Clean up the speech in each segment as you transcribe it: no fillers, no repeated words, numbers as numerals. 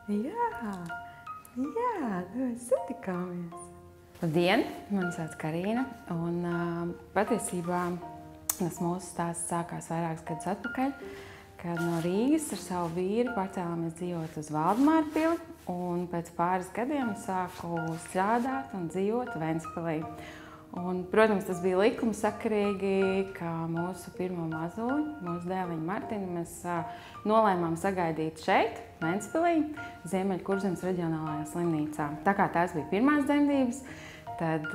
Jā, jā, mēs satikāmies. Labdien, mani sauc Karina, un patiesībā tas mūsu stāsts sākās vairākus gadus atpakaļ, kad no Rīgas ar savu vīru pārcēlāmies dzīvot uz Valdemāra pili, un pēc pāris gadiem sāku strādāt un dzīvot Ventspilī. Un, protams, tas bija likumsakarīgi, ka mūsu pirmo mazuli, mūsu dēliņu Martinu, mēs nolēmām sagaidīt šeit, Ventspilī, Ziemeļkurzemes reģionālajā slimnīcā. Tā kā tās bija pirmās dzemdības, tad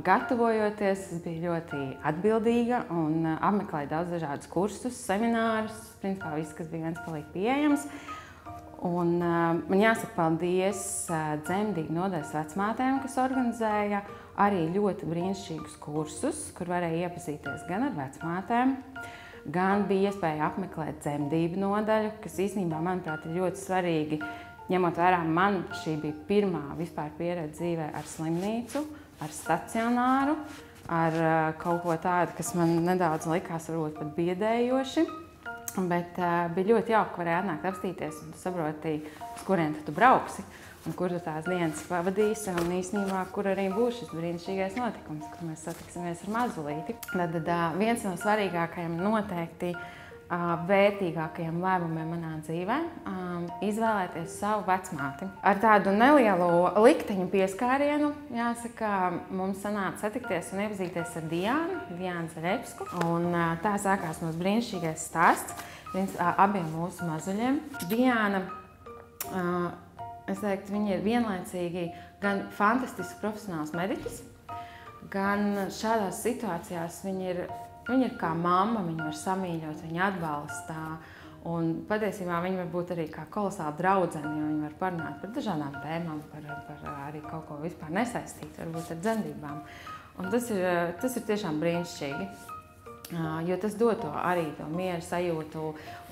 gatavojoties, es biju ļoti atbildīga un apmeklēju daudz dažādus kursus, seminārus, principā viss, kas bija Ventspilī pieejams. Un man jāsaka paldies dzemdību nodaļas vecmātēm, kas organizēja arī ļoti brīnišķīgus kursus, kur varēja iepazīties gan ar vecmātēm, gan bija iespēja apmeklēt dzemdību nodaļu, kas īstenībā, manuprāt, ir ļoti svarīgi, ņemot vērā man šī bija pirmā vispār pieredze dzīvē ar slimnīcu, ar stacionāru, ar kaut ko tādu, kas man nedaudz likās varbūt pat biedējoši. Bet bija ļoti jauki, ka varēja atnākt apstīties un tu saproti, uz kurien tu brauksi un kur tu tās dienas pavadīsi un īstenībā, kur arī būs šis brīnišķīgais notikums, kur mēs satiksimies ar mazulīti. Tad viens no svarīgākajiem, noteikti vērtīgākajiem lēmumiem manā dzīvē izvēlēties savu vecmāti. Ar tādu nelielu likteņu pieskārienu, jāsaka, mums sanāca satikties un iepazīties ar Diānu Zarepsku. Un tā sākās mūsu brīnišķīgais stāsts abiem mūsu mazuļiem. Diāna, es teiktu, viņa ir vienlaicīgi gan fantastisks profesionāls mediķis, gan šādās situācijās viņa ir kā mamma, viņa var samīļot, viņa atbalstā. Un patiesībā viņa var būt arī kā kolosāla draudzene, jo viņa var parunāt par dažādām tēmām, par arī kaut ko vispār nesaistīt, varbūt ar dzemdībām. Un tas ir tiešām brīnišķīgi, jo tas dod arī to mieru sajūtu.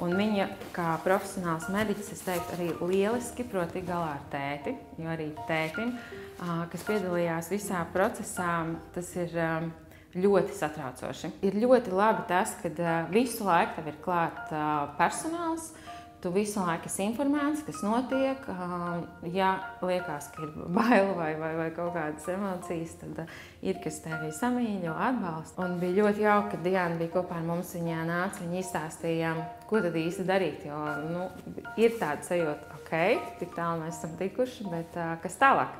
Un viņa kā profesionāls mediķis, es teiktu, arī lieliski prot tikt galā ar tēti, jo arī tētim, kas piedalījās visā procesā, tas ir ļoti satraucoši. Ir ļoti labi tas, ka visu laiku tev ir klāt personāls, tu visu laiku esi informēts, kas notiek. Ja liekas, ka ir baila vai kaut kādas emocijas, tad ir, kas tevi samīļo, atbalsta. Un bija ļoti jauki, ka Diāna bija kopā ar mums, viņa nāca, viņa izstāstīja, ko tad īsti darīt, jo ir tāda sajūta, ok, tik tālu mēs esam tikuši, bet kas tālāk?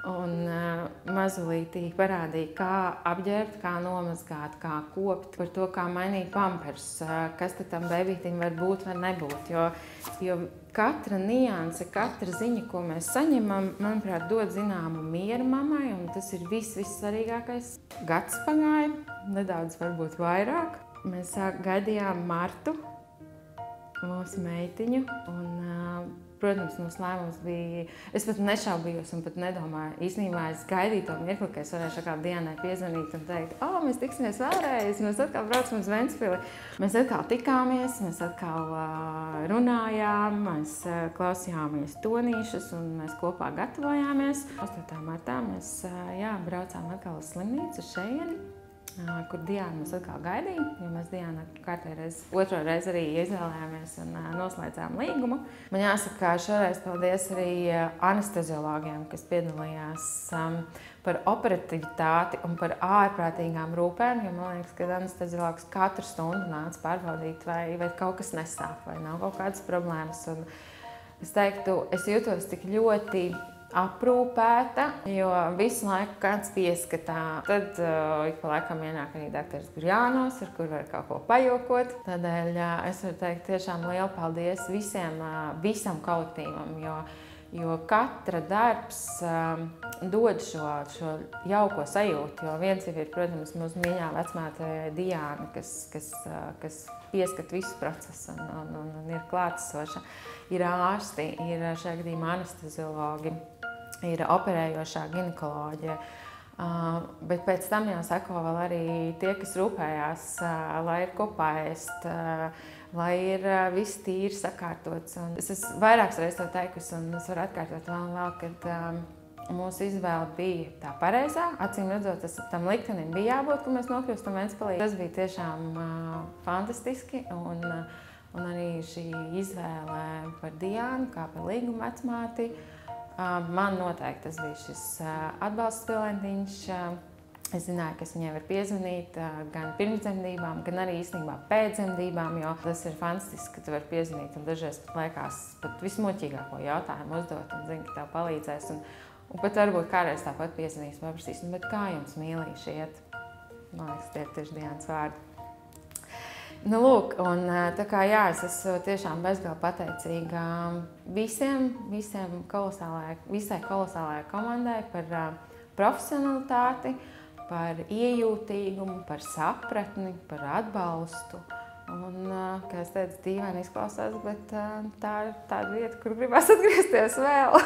Un mazulītī parādīja, kā apģērbt, kā nomazgāt, kā kopt, par to, kā mainīt pampers, kas tad tam bebītim var būt, var nebūt. Jo katra nianse, katra ziņa, ko mēs saņemam, manuprāt, dod zināmu mieru mammai, un tas ir vissvarīgākais. Gads pagāja, nedaudz varbūt vairāk. Mēs gaidījām Martu, mūsu meitiņu, un protams, mūsu lēmums bija, es pat nešaubījos un pat nedomāju. Īstenībā es gaidīju to mirkli, ka es varēšu atkal Diānai piezvanīt un teikt, mēs tiksimies vēlreiz, mēs atkal braucam uz Ventspili. Mēs atkal tikāmies, mēs atkal runājām, mēs klausījāmies tonīšus un mēs kopā gatavojāmies. 8. martā mēs braucām atkal uz slimnīcu šejieni, kur Diāna mums atkal gaidīja, jo mēs Diāna otro reizi arī izvēlējāmies un noslēdzām līgumu. Man jāsaka, šoreiz paldies arī anesteziologiem, kas piedalījās par operativitāti un par ārprātīgām rūpēm, jo man liekas, ka anesteziologs katru stundu nāca pārbaudīt, vai kaut kas nesāp, vai nav kaut kādas problēmas. Un es teiktu, es jūtos tik ļoti aprūpēta, jo visu laiku kāds pieskatā. Tad ik pa laikam ienāk arī dakteris Gurjānos, ar kur var kaut ko pajokot. Tādēļ es varu teikt tiešām lielu paldies visam kolektīvam, jo katra darbs dod šo jauko sajūtu. Jo viens jau ir, protams, mūsu mīļā vecmāte Diāna, kas pieskat visu procesu un ir klātesoša. Ir ārsti, ir šajā gadījumā anesteziologi, ir operējošā ginekoloģija, bet pēc tam jau seko vēl arī tie, kas rūpējās, lai ir ko paēst, lai ir viss tīri sakārtots. Un es esmu vairākas reizes to teikusi, un es varu atkārtot vēl, kad mūsu izvēle bija tā pareizā. Acīm redzot, tam liktenim bija jābūt, ka mēs nokļūstam Ventspilī. Tas bija tiešām fantastiski, un arī šī izvēle par Diānu, kā par līguma vecmāti. Man noteikti tas bija šis atbalsts pilentiņš. Es zināju, ka es viņai var piezvanīt gan pirmsdzemdībām, gan arī īstenībā pēcdzemdībām, jo tas ir fantastiski, ka tu vari piezvanīt un dažreiz pat liekas pat vismuļķīgāko jautājumu uzdot un zini, ka tev palīdzēs. Un pat varbūt kādreiz tāpat piezvanīs un paprasīs, bet kā jums mīlīši iet? Man liekas, tie ir tieši Diānas vārdi. Nu, lūk, un tā kā jā, es esmu tiešām bezgalīgi pateicīga visai kolosālajai komandai par profesionalitāti, par iejūtīgumu, par sapratni, par atbalstu. Un, kā es teicu, dīvaini izklausās, bet tā ir tāda vieta, kur gribas atgriezties vēl.